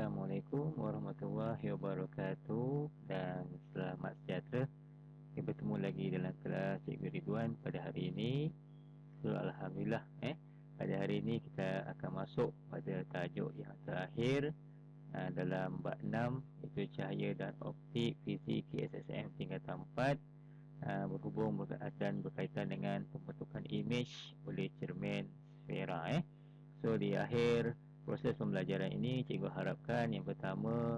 Assalamualaikum warahmatullahi wabarakatuh dan selamat sejahtera. Kita bertemu lagi dalam kelas Cikgu Ridwan pada hari ini. So, Alhamdulillah pada hari ini kita akan masuk pada tajuk yang terakhir dalam bab 6, iaitu cahaya dan optik fizik KSSM tingkatan 4, berhubung dan berkaitan dengan pembentukan imej oleh cermin sfera. So di akhir proses pembelajaran ini, cikgu harapkan yang pertama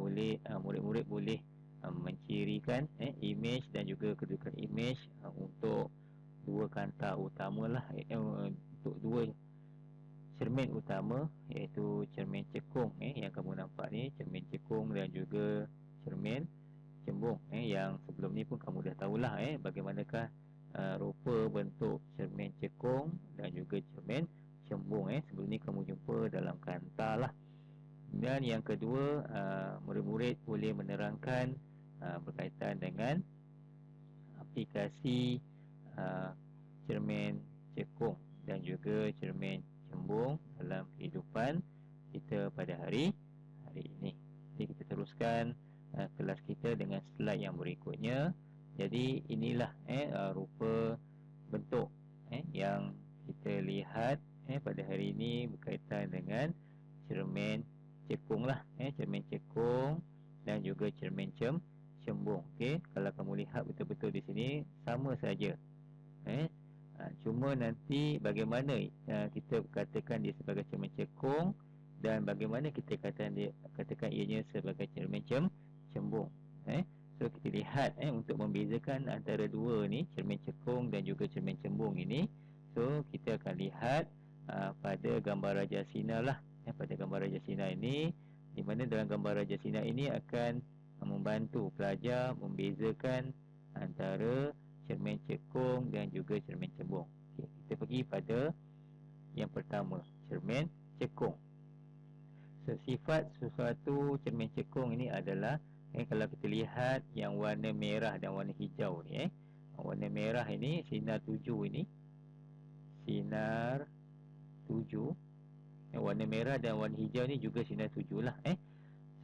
murid-murid boleh mencirikan imej dan juga kedudukan imej untuk dua kanta utama lah, untuk dua cermin utama, iaitu cermin cekung yang kamu nampak ni, cermin cekung dan juga cermin cembung yang sebelum ni pun kamu dah tahulah bagaimanakah rupa bentuk cermin cekung dan juga cermin cembung. Sebelum ni kamu jumpa dalam kanta lah. Dan yang kedua, murid-murid boleh menerangkan berkaitan dengan aplikasi cermin cekung dan juga cermin cembung dalam kehidupan kita pada hari ini. Jadi kita teruskan kelas kita dengan slide yang berikutnya. Jadi inilah rupa bentuk yang kita lihat pada hari ini berkaitan dengan cermin cekung lah, cermin cekung dan juga cermin cembung. Okey, kalau kamu lihat betul-betul di sini sama saja. Cuma nanti bagaimana kita katakan dia sebagai cermin cekung dan bagaimana kita katakan ianya sebagai cermin cembung. So kita lihat untuk membezakan antara dua ni, cermin cekung dan juga cermin cembung ini. So kita akan lihat pada gambar Raja Sinar lah. Pada gambar Raja Sinar ini, di mana dalam gambar Raja Sinar ini akan membantu pelajar membezakan antara cermin cekung dan juga cermin cembung. Okay, kita pergi pada yang pertama, cermin cekung. So, sifat sesuatu cermin cekung ini adalah kalau kita lihat yang warna merah dan warna hijau ni, warna merah ini sinar 7 ini, sinar 7, warna merah dan warna hijau ni juga sinar 7 lah.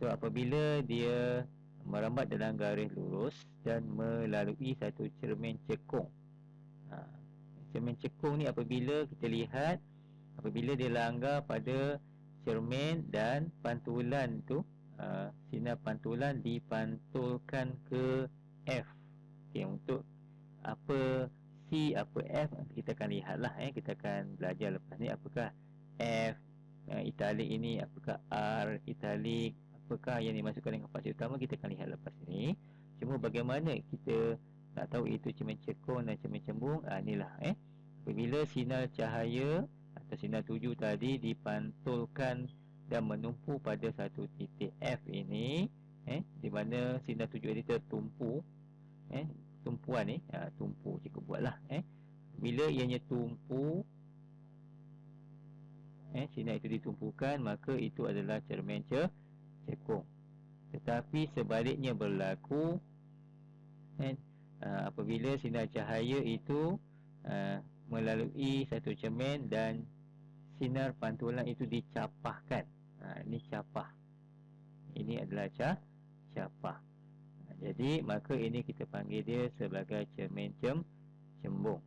So apabila dia merambat dalam garis lurus dan melalui satu cermin cekung, cermin cekung ni apabila kita lihat, apabila dia langgar pada cermin dan pantulan tu, sinar pantulan dipantulkan ke F. Okay, untuk apa C, apa F, kita akan lihatlah. Kita akan belajar lepas ni apakah F italik ini, apakah R italik, apakah yang dimasukkan dengan faksi utama, kita akan lihat lepas ini. Cuma bagaimana kita nak tahu itu cermin cekung dan cermin cembung, inilah apabila sinar cahaya atau sinar 7 tadi dipantulkan dan menumpu pada satu titik F ini, di mana sinar 7 ini tertumpu, tumpuan ni, tumpu cikgu buatlah. Bila ianya tumpu, sinar itu ditumpukan, maka itu adalah cermin cekung. Tetapi sebaliknya berlaku, apabila sinar cahaya itu melalui satu cermin dan sinar pantulan itu dicapahkan. Ini capah, ini adalah capah. Jadi maka ini kita panggil dia sebagai cermin cembung.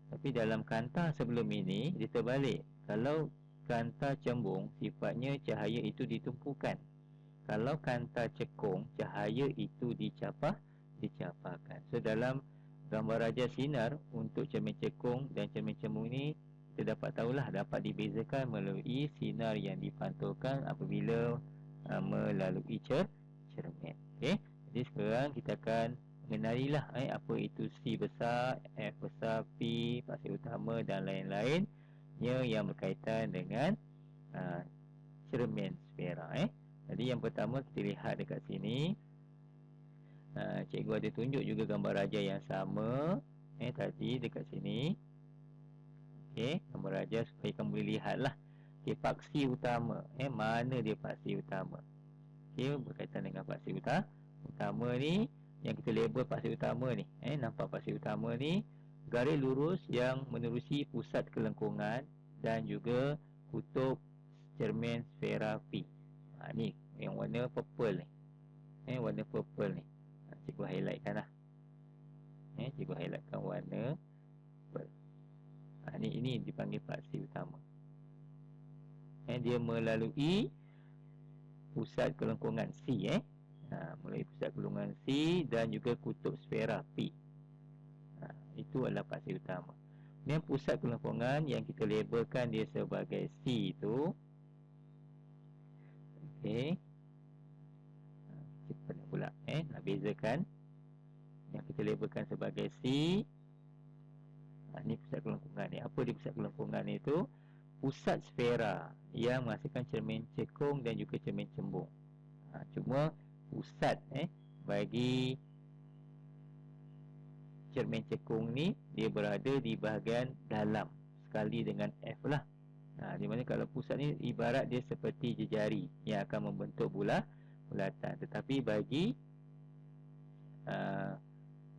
Tapi dalam kanta sebelum ini dia terbalik. Kalau kanta cembung, sifatnya cahaya itu ditumpukan. Kalau kanta cekung, cahaya itu dicapahkan. So dalam gambar Raja Sinar untuk cermin cekung dan cermin cembung ini, kita dapat tahulah, dapat dibezakan melalui sinar yang dipantulkan apabila melalui cermin. Okey, jadi sekarang kita akan mengenalilah apa itu C besar, F besar, P, paksi utama dan lain-lain yang berkaitan dengan cermin sfera. Jadi yang pertama kita lihat dekat sini, cikgu ada tunjuk juga gambar raja yang sama tadi dekat sini. Okey, gambar raja supaya kamu boleh lihatlah. Okey, paksi utama, mana dia paksi utama? Okey, berkaitan dengan paksi utama ni, yang kita label paksi utama ni, nampak paksi utama ni garis lurus yang menerusi pusat kelengkungan dan juga kutub cermin sfera P. Ni yang warna purple ni. Warna purple ni. Cikgu highlightkan lah. Cikgu highlightkan warna purple. Ini dipanggil faksi utama. Dia melalui pusat kelengkungan C. Melalui pusat kelengkungan C dan juga kutub sfera P. Itu adalah faksi utama. Dan pusat kelengkungan yang kita labelkan dia sebagai C itu, okey, cepat pula nak bezakan. Yang kita labelkan sebagai C, ni pusat kelengkungan ni. Apa dia pusat kelengkungan itu? Pusat sfera yang menghasilkan cermin cekung dan juga cermin cembung. Cuma pusat bagi cermin cekung ni dia berada di bahagian dalam sekali dengan F lah. Di mana kalau pusat ni ibarat dia seperti jejari yang akan membentuk bulatan. Tetapi bagi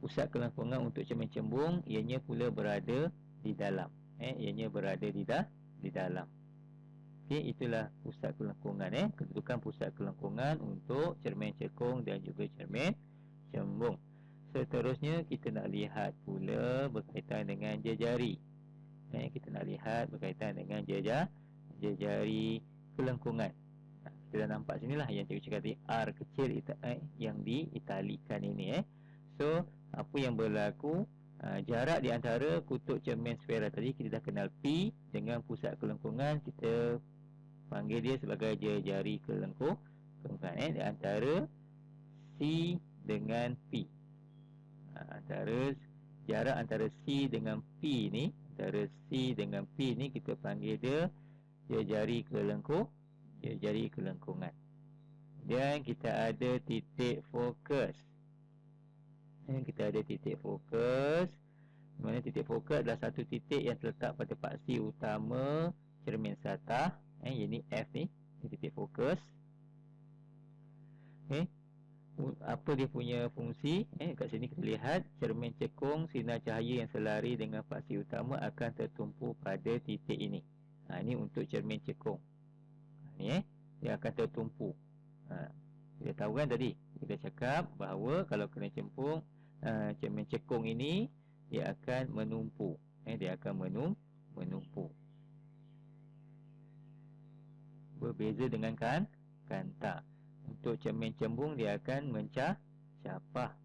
pusat kelengkungan untuk cermin cembung, ianya pula berada di dalam. Ianya berada di dalam. Okey, itulah pusat kelengkungan. Kedudukan pusat kelengkungan untuk cermin cekung dan juga cermin cembung. Seterusnya kita nak lihat pula berkaitan dengan jejari. Kita nak lihat berkaitan dengan jejari kelengkungan. Kita dah nampak sinilah yang cikgu cakap tadi, R kecil yang diitalikan ini. So, apa yang berlaku, jarak di antara kutub cermin sfera tadi kita dah kenal P dengan pusat kelengkungan, kita panggil dia sebagai jejari kelengkungan di antara C dengan P. Jarak antara C dengan P ni, antara C dengan P ni kita panggil dia jejari kelengkungan. Dan kita ada titik fokus. Kita ada titik fokus. Di mana titik fokus adalah satu titik yang terletak pada faksi utama cermin satah. Ini F ni, titik fokus. Apa dia punya fungsi? Kat sini kita lihat cermin cekung, sinar cahaya yang selari dengan faksi utama akan tertumpu pada titik ini. Ini untuk cermin cekung. Ni dia akan tertumpu. Kita tahu kan tadi, kita cakap bahawa kalau kena cermin cekung ini, dia akan menumpu. Dia akan menumpu. Berbeza dengan kanta. Untuk cermin cembung dia akan mencapah.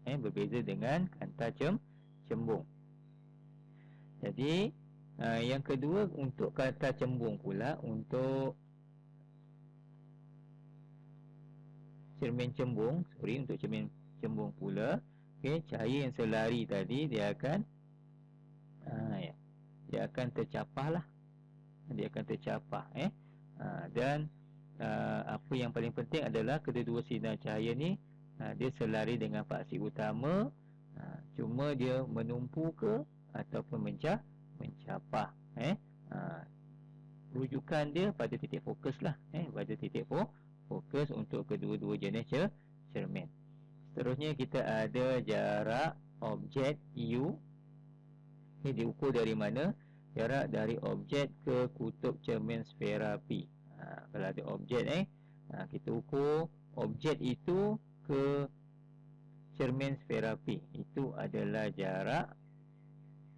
Berbeza dengan kanta cembung. Jadi yang kedua untuk kanta cembung pula, untuk cermin cembung pula, cahaya yang selari tadi dia akan tercapah lah. Dia akan tercapah. Dan apa yang paling penting adalah kedua-dua sinar cahaya ni dia selari dengan faksi utama, cuma dia menumpu ke ataupun mencapah. Rujukan dia pada titik fokus lah. Pada titik fokus untuk kedua-dua jenis cermin. Seterusnya kita ada jarak objek U. Diukur dari mana? Jarak dari objek ke kutub cermin sfera P. Kalau ada objek kita ukur objek itu ke cermin sfera P. Itu adalah jarak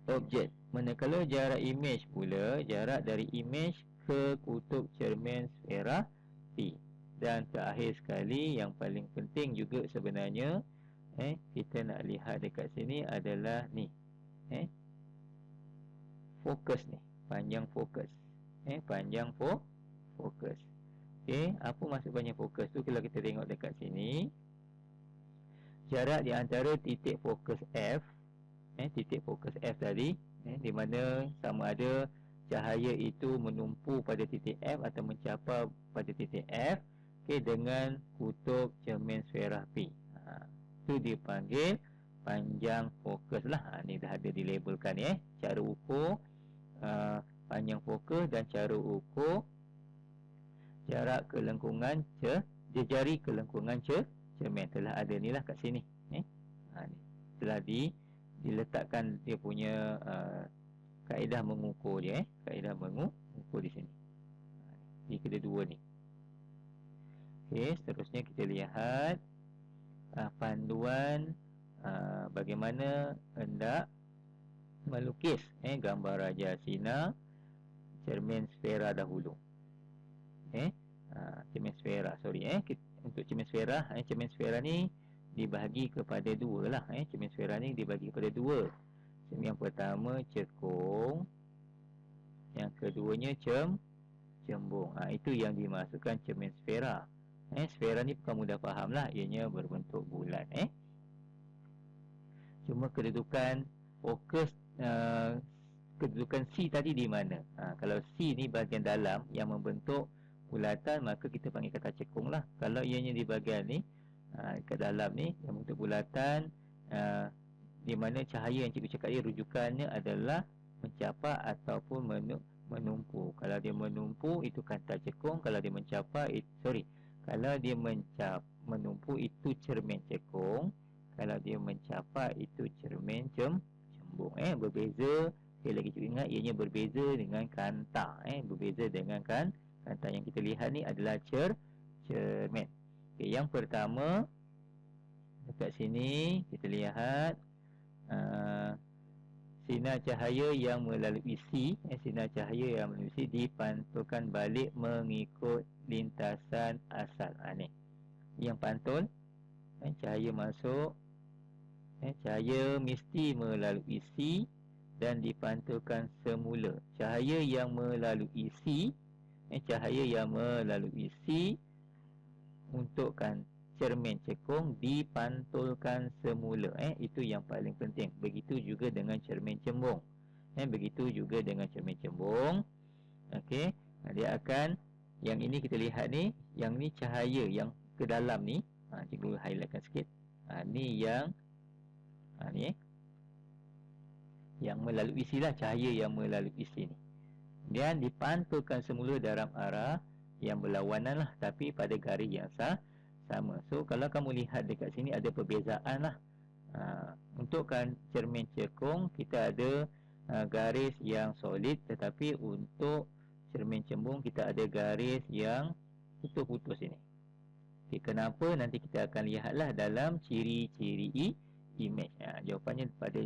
objek. Manakala jarak imej pula, jarak dari imej ke kutub cermin sfera P. Dan terakhir sekali, yang paling penting juga sebenarnya, kita nak lihat dekat sini adalah ni, fokus ni, panjang fokus. Panjang fokus. Apa maksud panjang fokus tu? Kalau kita tengok dekat sini, jarak di antara titik fokus F, titik fokus F tadi, di mana sama ada cahaya itu menumpu pada titik F atau mencapai pada titik F, dengan kutub cermin sfera P. Itu dipanggil panjang fokus lah. Ni dah ada dilabelkan cara ukur panjang fokus dan cara ukur jarak kelengkungan jejari kelengkungan cermin. Telah ada ni lah kat sini. Ni telah diletakkan dia punya kaedah mengukur dia. Kaedah mengukur di sini. Di kedua-dua ni. Okey, seterusnya kita lihat panduan bagaimana hendak melukis gambar Raja Sinar cermin sfera dahulu. Cermin sfera, untuk cermin sfera, cermin sfera ni dibahagi kepada dua lah. Cermin sfera ni dibahagi kepada dua. Yang pertama cekung, yang keduanya cembung. Itu yang dimasukkan cermin sfera. Sfera ni kamu dah faham lah, ianya berbentuk bulat. Cuma kedudukan fokus kedudukan C tadi di mana? Kalau C ni bahagian dalam yang membentuk bulatan, maka kita panggil kata cekung lah. Kalau ianya di bahagian ni, kat dalam ni yang bentuk bulatan, di mana cahaya yang cikgu cakap ni rujukannya adalah mencapai ataupun menumpu. Kalau dia menumpu itu kata cekung, kalau dia mencapai kalau dia menumpu itu cermin cekung, kalau dia mencapai itu cermin cembung. Berbeza, sekali lagi cikgu ingat, ianya berbeza dengan kanta. Berbeza dengan kanta yang kita lihat ni adalah cermin. Yang pertama dekat sini kita lihat sinar cahaya yang melalui C, sinar cahaya yang melalui C dipantulkan balik mengikut lintasan asal. Ni yang pantul, cahaya masuk, cahaya mesti melalui C dan dipantulkan semula. Cahaya yang melalui C, untukkan cermin cekung dipantulkan semula. Itu yang paling penting. Begitu juga dengan cermin cembung. Okey, dia akan, yang ini kita lihat ni, yang ni cahaya yang ke dalam ni. Cikgu highlightkan sikit. Ni yang yang melalui C lah, cahaya yang melalui C ni. Dan dipantulkan semula dalam arah yang berlawanan lah, tapi pada garis yang sama. So kalau kamu lihat dekat sini ada perbezaan lah. Untukkan cermin cekung kita ada garis yang solid, tetapi untuk cermin cembung kita ada garis yang putus-putus ini. Kenapa? Nanti kita akan lihatlah dalam ciri-ciri image. Jawapannya pada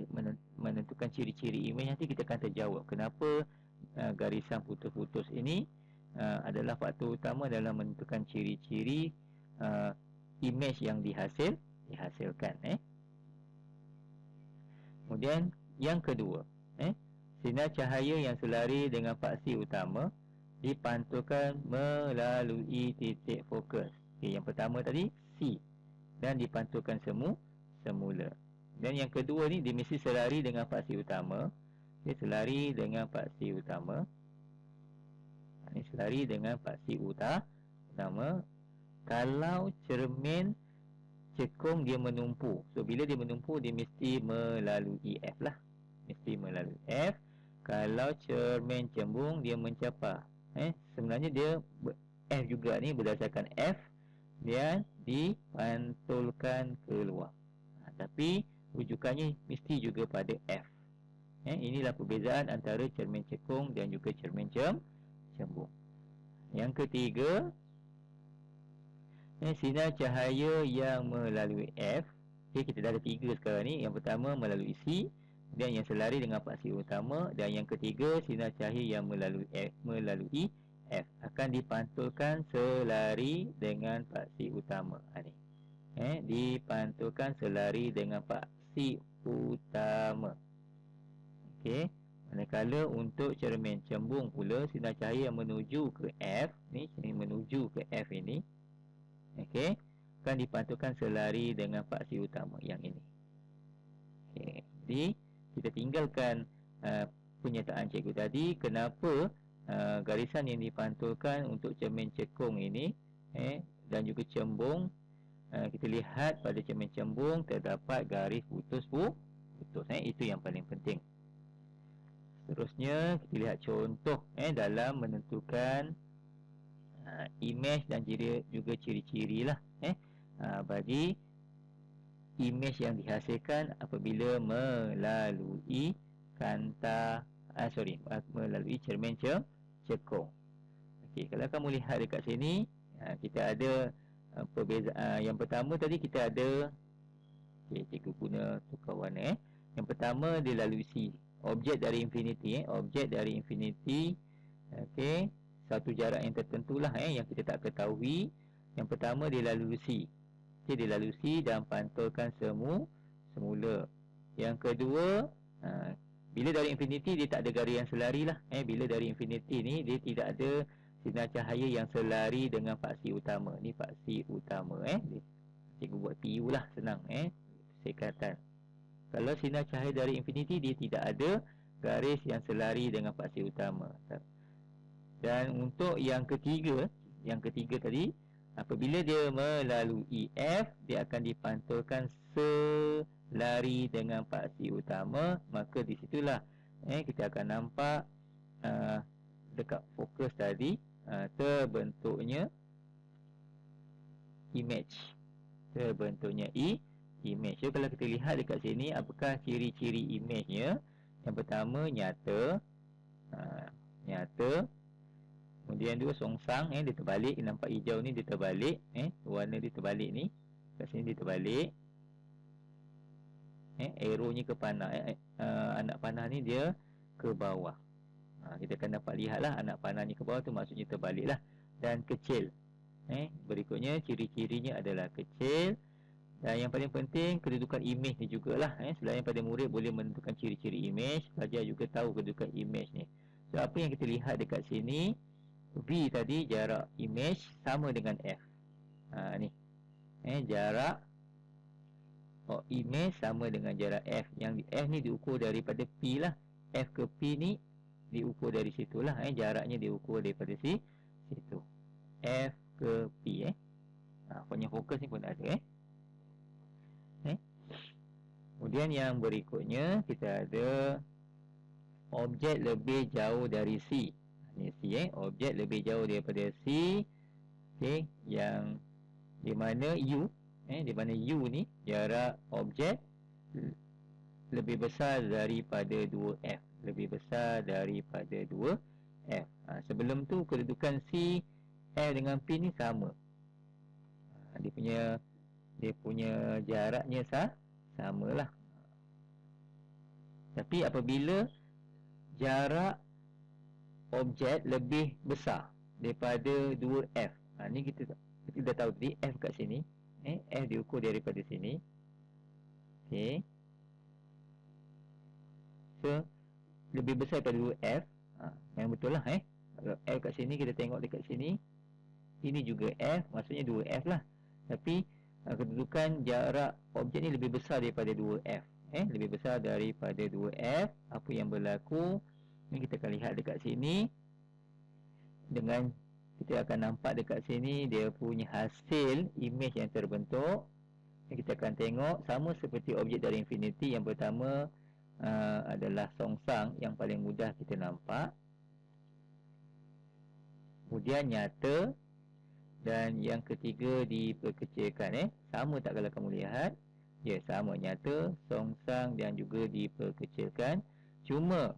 menentukan ciri-ciri image nanti kita akan terjawab kenapa garisan putus-putus ini adalah faktor utama dalam menentukan ciri-ciri image yang dihasilkan. Kemudian yang kedua, sinar cahaya yang selari dengan faksi utama dipantulkan melalui titik fokus. Yang pertama tadi C, dan dipantulkan semula. Dan yang kedua ni dia mesti selari dengan faksi utama. Dia selari dengan faksi utama. Ini selari dengan faksi utama. Kalau cermin cekung dia menumpu, so bila dia menumpu dia mesti melalui F lah. Kalau cermin cembung dia mencapai, sebenarnya dia F juga ni berdasarkan F dia dipantulkan keluar. Tapi rujukannya mesti juga pada F. Inilah perbezaan antara cermin cekung dan juga cermin cembung. Yang ketiga, sinar cahaya yang melalui F. Kita dah ada tiga sekarang ni. Yang pertama melalui C, dan yang selari dengan faksi utama, dan yang ketiga sinar cahaya yang melalui F akan dipantulkan selari dengan faksi utama. Dipantulkan selari dengan faksi utama. Okey. Manakala untuk cermin cembung pula, sinar cahaya yang menuju ke F ni, menuju ke F ini, okey, akan dipantulkan selari dengan faksi utama yang ini. Okey. Jadi kita tinggalkan pernyataan cikgu tadi kenapa garisan yang dipantulkan untuk cermin cekung ini dan juga cembung, kita lihat pada cermin cembung terdapat garis putus. Itu yang paling penting. Seterusnya kita lihat contoh dalam menentukan image dan juga ciri-ciri lah bagi image yang dihasilkan apabila melalui melalui cermin cekung. Okey, kalau kamu lihat dekat sini, kita ada Perbezaan yang pertama tadi kita ada, cikgu guna tukar warna. Yang pertama dia lalui C, objek dari infinity, objek dari infinity, okey, satu jarak yang tertentu lah yang kita tak ketahui. Yang pertama dia lalui C, dia lalui C dan pantulkan semula. Yang kedua, bila dari infinity dia tak ada garis yang selari lah. Bila dari infinity ni dia tidak ada sinar cahaya yang selari dengan faksi utama. Ni faksi utama. Cikgu buat PU lah, senang. Sekatan. Kalau sinar cahaya dari infinity dia tidak ada garis yang selari dengan faksi utama. Dan untuk yang ketiga tadi, apabila dia melalui F, dia akan dipantulkan selari dengan faksi utama. Maka di situlah kita akan nampak dekat fokus tadi terbentuknya image. Image. So kalau kita lihat dekat sini, apakah ciri-ciri image-nya? Yang pertama nyata. Kemudian dua songsang, dia terbalik. Nampak hijau ni dia terbalik, warna dia terbalik ni. Kat sini dia terbalik. Arrow-nya ke panah. Anak panah ni dia ke bawah. Kita akan dapat lihat lah, anak panah ni ke bawah tu maksudnya terbalik lah. Dan kecil. Berikutnya ciri-cirinya adalah kecil. Dan yang paling penting, kedudukan image ni jugalah. Selain pada murid boleh menentukan ciri-ciri image, pelajar juga tahu kedudukan image ni. So apa yang kita lihat dekat sini, V tadi jarak image sama dengan F. Ni jarak image sama dengan jarak F. Yang F ni diukur daripada P lah. F ke P ni diukur dari situlah. Jaraknya diukur daripada situ. F ke P. Punya fokus ni pun ada. Kemudian yang berikutnya kita ada objek lebih jauh dari C. Ini C, objek lebih jauh daripada C. Okey, yang di mana U, di mana U ni jarak objek lebih besar daripada 2F. Lebih besar daripada 2F. Sebelum tu kedudukan C, F dengan P ni sama. Dia punya jaraknya samalah. Tapi apabila jarak objek lebih besar daripada 2F, ni kita dah tahu tadi, F kat sini, F diukur daripada sini. Okey. So lebih besar daripada 2F, yang betul lah. Kalau F kat sini, kita tengok dekat sini, ini juga F, maksudnya 2F lah. Tapi kedudukan jarak objek ni lebih besar daripada 2F. Lebih besar daripada 2F. Apa yang berlaku ni kita akan lihat dekat sini. Dengan kita akan nampak dekat sini dia punya hasil image yang terbentuk. Kita akan tengok sama seperti objek dari infinity. Yang pertama adalah songsang, yang paling mudah kita nampak. Kemudian nyata. Dan yang ketiga diperkecilkan. Sama tak kalau kamu lihat? Ya, sama, nyata, songsang dan juga diperkecilkan. Cuma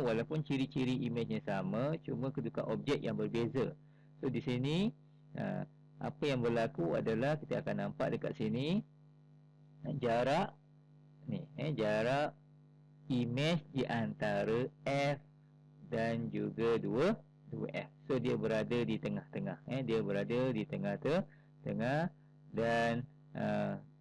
walaupun ciri-ciri imejnya sama, cuma kedudukan objek yang berbeza. So di sini apa yang berlaku adalah kita akan nampak dekat sini jarak ni, jarak imej di antara F dan juga 2F. So dia berada di tengah-tengah. Dia berada di tengah-tengah. Dan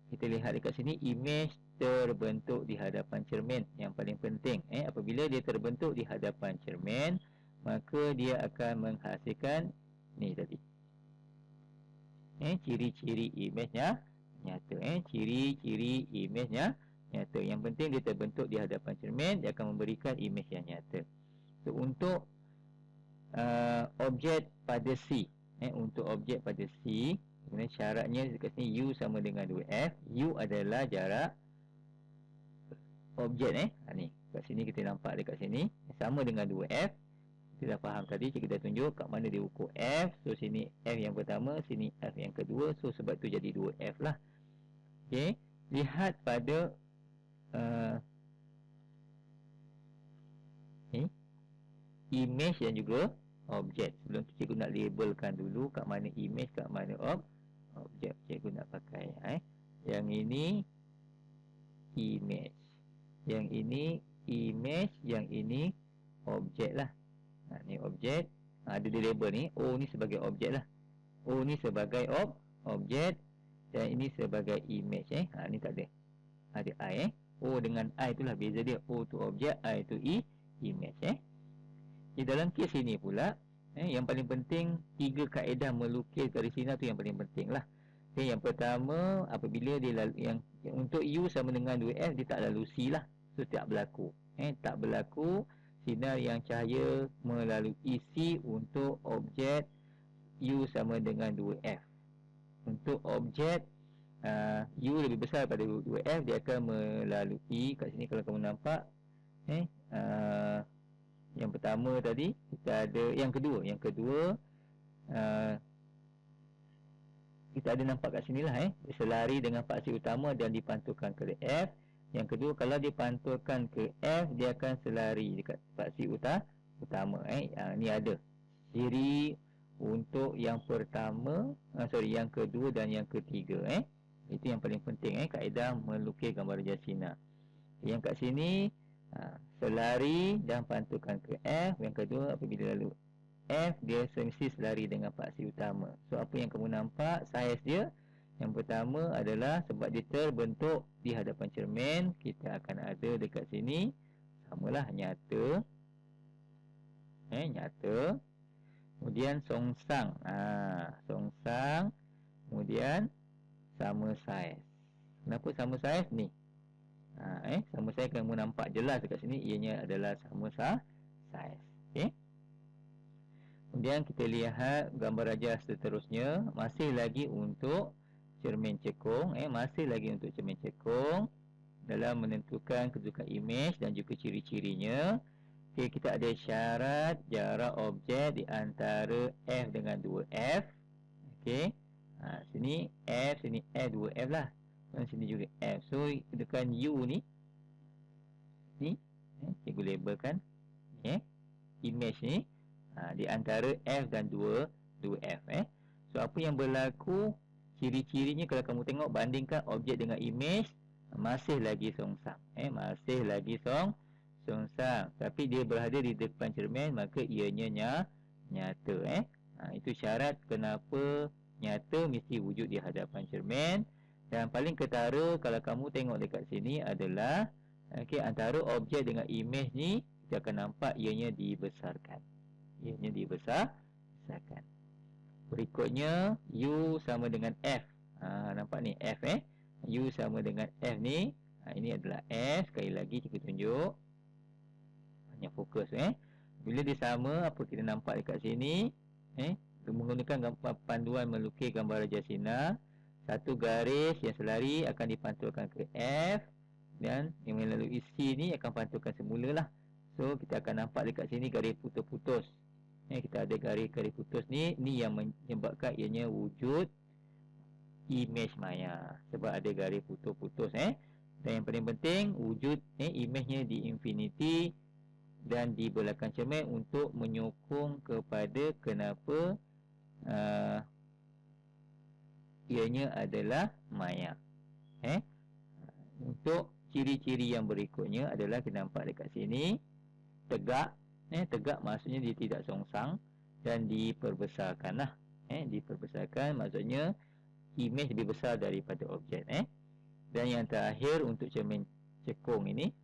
kita lihat dekat sini, image terbentuk di hadapan cermin. Yang paling penting, apabila dia terbentuk di hadapan cermin, maka dia akan menghasilkan ni tadi, ciri-ciri imejnya nyata. Ciri-ciri imejnya nyata. Yang penting dia terbentuk di hadapan cermin, dia akan memberikan imej yang nyata. So untuk objek pada C, untuk objek pada C, kemudian syaratnya dekat sini U sama dengan 2F. U adalah jarak objek. Ni kat sini kita nampak dekat sini sama dengan 2F. Kita dah faham tadi, cikgu dah tunjuk kat mana dia ukur F. So sini F yang pertama, sini F yang kedua. So sebab tu jadi 2F lah. Okey, lihat pada image dan juga objek. Sebelum tu cikgu nak labelkan dulu kat mana image, kat mana objek cikgu nak pakai. Yang ini image, yang ini image, yang ini objek lah. Ni objek, ada di label ni. O ni sebagai objek lah. O ni sebagai objek, dan ini sebagai image. Ni tak ada. Ada I. O dengan I itulah beza dia. O tu objek, I tu image. Di dalam kes ini pula, yang paling penting 3 kaedah melukis garis sinar tu yang paling penting lah. Yang pertama, apabila dia yang untuk U sama dengan 2F, dia tak lalu C lah. So tak berlaku. Tak berlaku sinar yang cahaya melalui C untuk objek U sama dengan 2F. Untuk objek U lebih besar daripada 2F, dia akan melalui, kat sini kalau kamu nampak, yang pertama tadi kita ada, yang kedua kita ada nampak kat sini lah, selari dengan paksi utama dan dipantulkan ke F. Yang kedua, kalau dipantulkan ke F, dia akan selari dekat paksi utama. Ni ada ciri untuk yang pertama, yang kedua dan yang ketiga. Itu yang paling penting, kaedah melukis gambar rajah sinar. Yang kat sini selari dan pantulkan ke F. Yang kedua, apabila lalu F, dia mesti selari dengan paksi utama. So apa yang kamu nampak saiz dia, yang pertama adalah sebab dia terbentuk di hadapan cermin, kita akan ada dekat sini samalah nyata. Nyata. Kemudian songsang. Songsang. Kemudian sama saiz. Kenapa sama saiz ni? Sama saiz kamu nampak jelas dekat sini, ianya adalah sama saiz. Okey. Kemudian kita lihat gambar rajah seterusnya, masih lagi untuk cermin cekung. Masih lagi untuk cermin cekung dalam menentukan kedudukan image dan juga ciri-cirinya. Okey, kita ada syarat jarak objek di antara F dengan 2F. Okey. Sini F, sini F, 2F lah. Dan sini juga F. So kedudukan U ni cikgu labelkan image ni di antara F dan 2F. So apa yang berlaku, ciri-cirinya kalau kamu tengok bandingkan objek dengan image, masih lagi songsang. Masih lagi songsang. Tapi dia berada di depan cermin, maka ianya nyata. Itu syarat kenapa nyata mesti wujud di hadapan cermin. Dan paling ketara kalau kamu tengok dekat sini adalah antara objek dengan image ni, kita akan nampak ianya dibesarkan. Dibesarkan. Berikutnya U sama dengan F. Nampak ni F. U sama dengan F ni. Ini adalah F. Sekali lagi kita tunjuk. Banyak fokus. Bila dia sama, apa kita nampak dekat sini, menggunakan panduan melukis gambar rajah sinar, satu garis yang selari akan dipantulkan ke F, dan yang melalui C ni akan pantulkan semula lah. So kita akan nampak dekat sini garis putus-putus. Kita ada garis-garis putus ni yang menyebabkan ianya wujud image maya, sebab ada garis putus-putus. Dan yang paling penting, wujud image-nya di infinity dan di belakang cermin untuk menyokong kepada kenapa ianya adalah maya. Untuk ciri-ciri yang berikutnya adalah kita nampak dekat sini tegak. Tegak maksudnya dia tidak songsang dan diperbesarkan lah. Diperbesarkan maksudnya image lebih besar daripada objek. Dan yang terakhir untuk cermin cekung ini,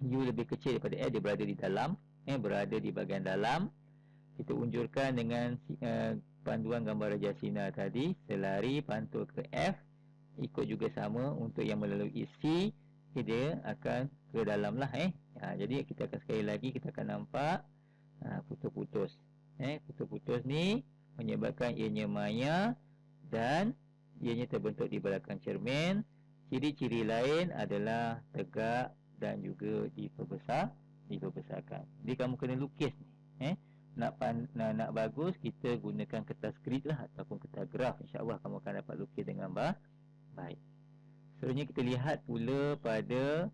U lebih kecil daripada F, dia berada di dalam, berada di bahagian dalam. Kita unjurkan dengan panduan gambar rajah sinar tadi, selari pantul ke F, ikut juga sama untuk yang melalui C, dia akan ke dalam lah. Jadi kita akan sekali lagi kita akan nampak putus-putus. Putus-putus ni menyebabkan ianya maya dan ianya terbentuk di belakang cermin. Ciri-ciri lain adalah tegak dan juga diperbesarkan. Jadi kamu kena lukis ni. Nak bagus, kita gunakan kertas grid lah ataupun kertas graf. InsyaAllah kamu akan dapat lukis dengan baik. Seterusnya kita lihat pula pada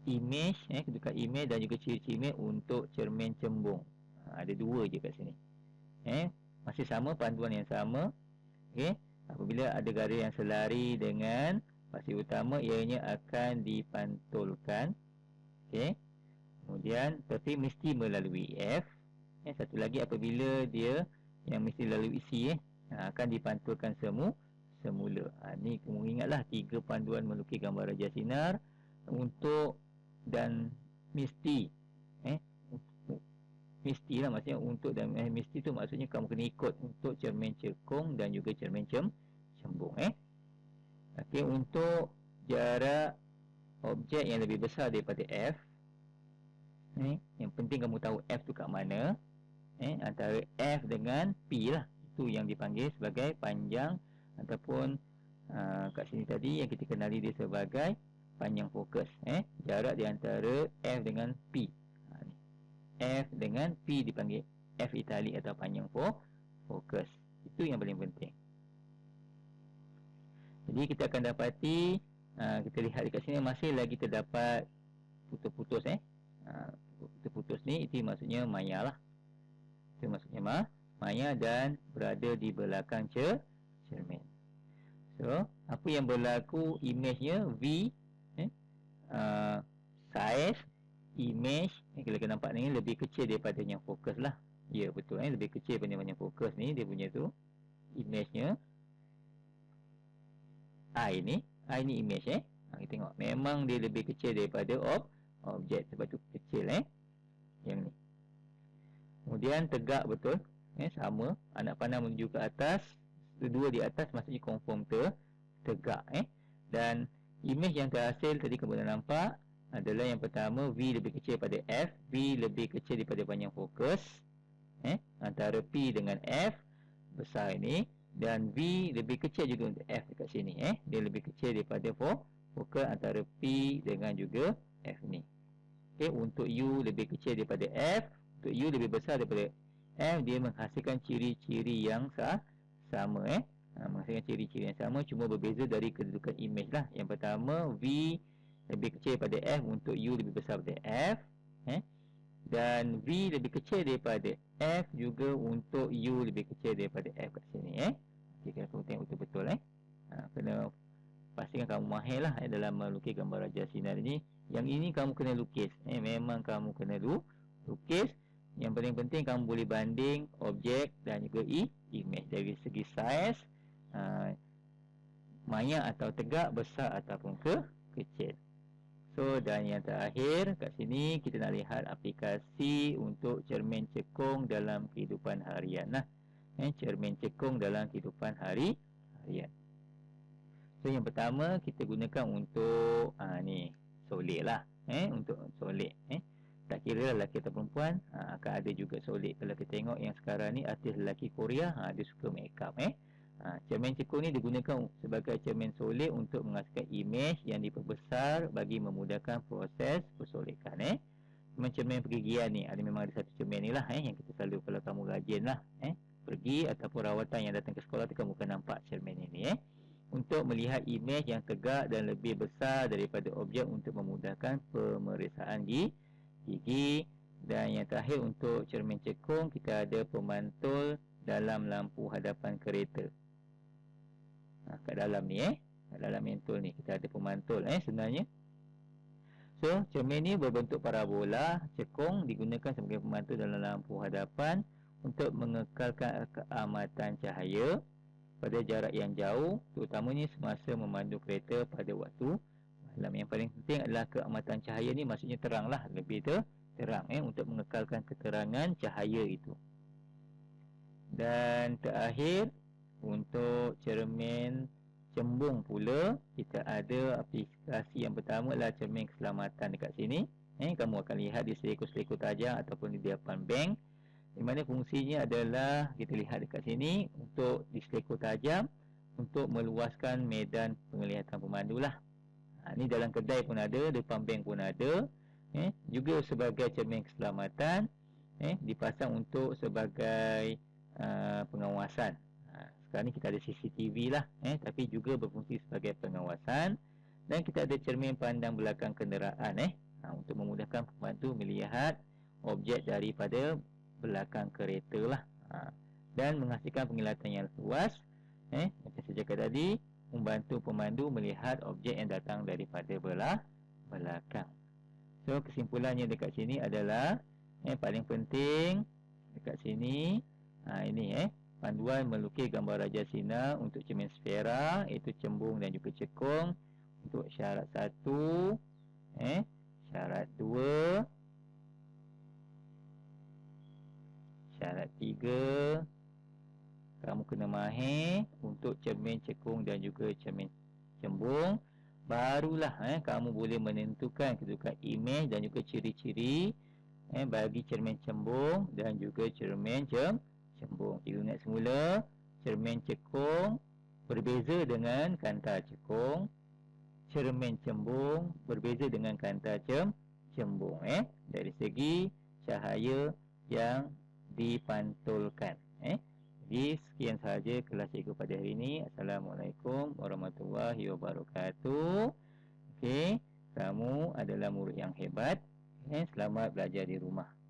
image, kedudukan image dan juga ciri-ciri image untuk cermin cembung. Ada dua je kat sini. Masih sama, panduan yang sama. Okey, apabila ada garis yang selari dengan pasti utama, ianya akan dipantulkan. Okey. Kemudian tapi mesti melalui F. Satu lagi, apabila dia yang mesti lalui C akan dipantulkan semula. Ni kamu ingatlah 3 panduan melukis gambar raja sinar untuk dan mesti. Mestilah, maksudnya untuk dan mesti tu maksudnya kamu kena ikut untuk cermin cekung dan juga cermin cembung. Okey, untuk jarak objek yang lebih besar daripada F, yang penting kamu tahu F tu kat mana. Antara F dengan P lah. Itu yang dipanggil sebagai panjang ataupun kat sini tadi yang kita kenali dia sebagai panjang fokus. Jarak di antara F dengan P. F dengan P dipanggil F italic atau panjang fokus. Itu yang paling penting. Jadi kita akan dapati, kita lihat dekat sini masih lagi terdapat putus-putus. Putus-putus ni itu maksudnya maya lah. Itu maksudnya maya dan berada di belakang cermin. So, apa yang berlaku imejnya V, size image kalau kita nampak ni lebih kecil daripada yang fokus lah. Ya betul, lebih kecil daripada yang fokus ni, dia punya tu imejnya. I ni image. Kita tengok memang dia lebih kecil daripada objek, sebab tu kecil yang ni. Kemudian tegak betul, sama, anak panah menuju ke atas, kedua di atas maksudnya confirm tegak. Dan image yang terhasil tadi kamu dah nampak adalah yang pertama, V lebih kecil daripada F, V lebih kecil daripada panjang fokus. Antara P dengan F besar ini, dan V lebih kecil juga untuk F dekat sini. Dia lebih kecil daripada fokus antara P dengan juga F ni. Okey, untuk U lebih kecil daripada F, untuk U lebih besar daripada F, dia menghasilkan ciri-ciri yang sama. Menghasilkan ciri-ciri yang sama, cuma berbeza dari kedudukan image lah. Yang pertama, V lebih kecil daripada F, untuk U lebih besar daripada F. Dan V lebih kecil daripada F juga untuk U lebih kecil daripada F kat sini. Jadi kamu tengok betul-betul. Kena pastikan kamu mahir lah dalam melukis gambar raja sinar ini. Yang ini kamu kena lukis. Memang kamu kena lukis. Yang paling penting kamu boleh banding objek dan juga image dari segi saiz, maya atau tegak, besar ataupun kecil. So, dan yang terakhir kat sini kita nak lihat aplikasi untuk cermin cekung dalam kehidupan harian lah. Cermin cekung dalam kehidupan harian. So, yang pertama kita gunakan untuk ni solid lah. Untuk solid. Tak kira lelaki atau perempuan, akan ada juga solid. Kalau kita tengok yang sekarang ni artis lelaki Korea, dia suka make up. Cermin cekung ni digunakan sebagai cermin solid untuk menghasilkan imej yang diperbesar bagi memudahkan proses persolidan. Cermin pergigian ni memang ada satu cermin ni lah, yang kita selalu kalau kamu rajin lah pergi ataupun rawatan yang datang ke sekolah tu, kamu akan nampak cermin ini untuk melihat imej yang tegak dan lebih besar daripada objek untuk memudahkan pemeriksaan gigi. Dan yang terakhir untuk cermin cekung, kita ada pemantul dalam lampu hadapan kereta. Kat dalam ni kat dalam mantul ni kita ada pemantul sebenarnya. So, cermin ni berbentuk parabola cekung, digunakan sebagai pemantul dalam lampu hadapan untuk mengekalkan keamatan cahaya pada jarak yang jauh, terutamanya semasa memandu kereta pada waktu malam. Yang paling penting adalah keamatan cahaya ni, maksudnya terang lah, lebih terang untuk mengekalkan keterangan cahaya itu. Dan terakhir, untuk cermin cembung pula, kita ada aplikasi yang pertama adalah cermin keselamatan dekat sini. Kamu akan lihat di selekor-selekor tajam ataupun di depan bank, di mana fungsinya adalah, kita lihat dekat sini, untuk di selekor tajam untuk meluaskan medan penglihatan pemandu lah. Ni dalam kedai pun ada, depan bank pun ada. Juga sebagai cermin keselamatan, dipasang untuk sebagai pengawasan. Sekarang ni kita ada CCTV lah, tapi juga berfungsi sebagai pengawasan. Dan kita ada cermin pandang belakang kenderaan, untuk memudahkan pembantu melihat objek daripada belakang kereta lah. Dan menghasilkan penglihatan yang luas, macam saya cakap tadi, membantu pemandu melihat objek yang datang daripada belakang. So kesimpulannya dekat sini adalah paling penting dekat sini ini panduan melukis gambar Raja Sinar untuk cermin sfera, iaitu cembung dan juga cekung. Untuk syarat 1, syarat 2, syarat 3, kamu kena mahir untuk cermin cekung dan juga cermin cembung. Barulah kamu boleh menentukan kedudukan imej dan juga ciri-ciri bagi cermin cembung dan juga cermin cembung. Cikgu ingat semula, cermin cekung berbeza dengan kantar cekung, cermin cembung berbeza dengan kantar cembung dari segi cahaya yang dipantulkan. Jadi sekian sahaja kelas cikgu pada hari ini. Assalamualaikum warahmatullahi wabarakatuh. Okey, kamu adalah murid yang hebat. Selamat belajar di rumah.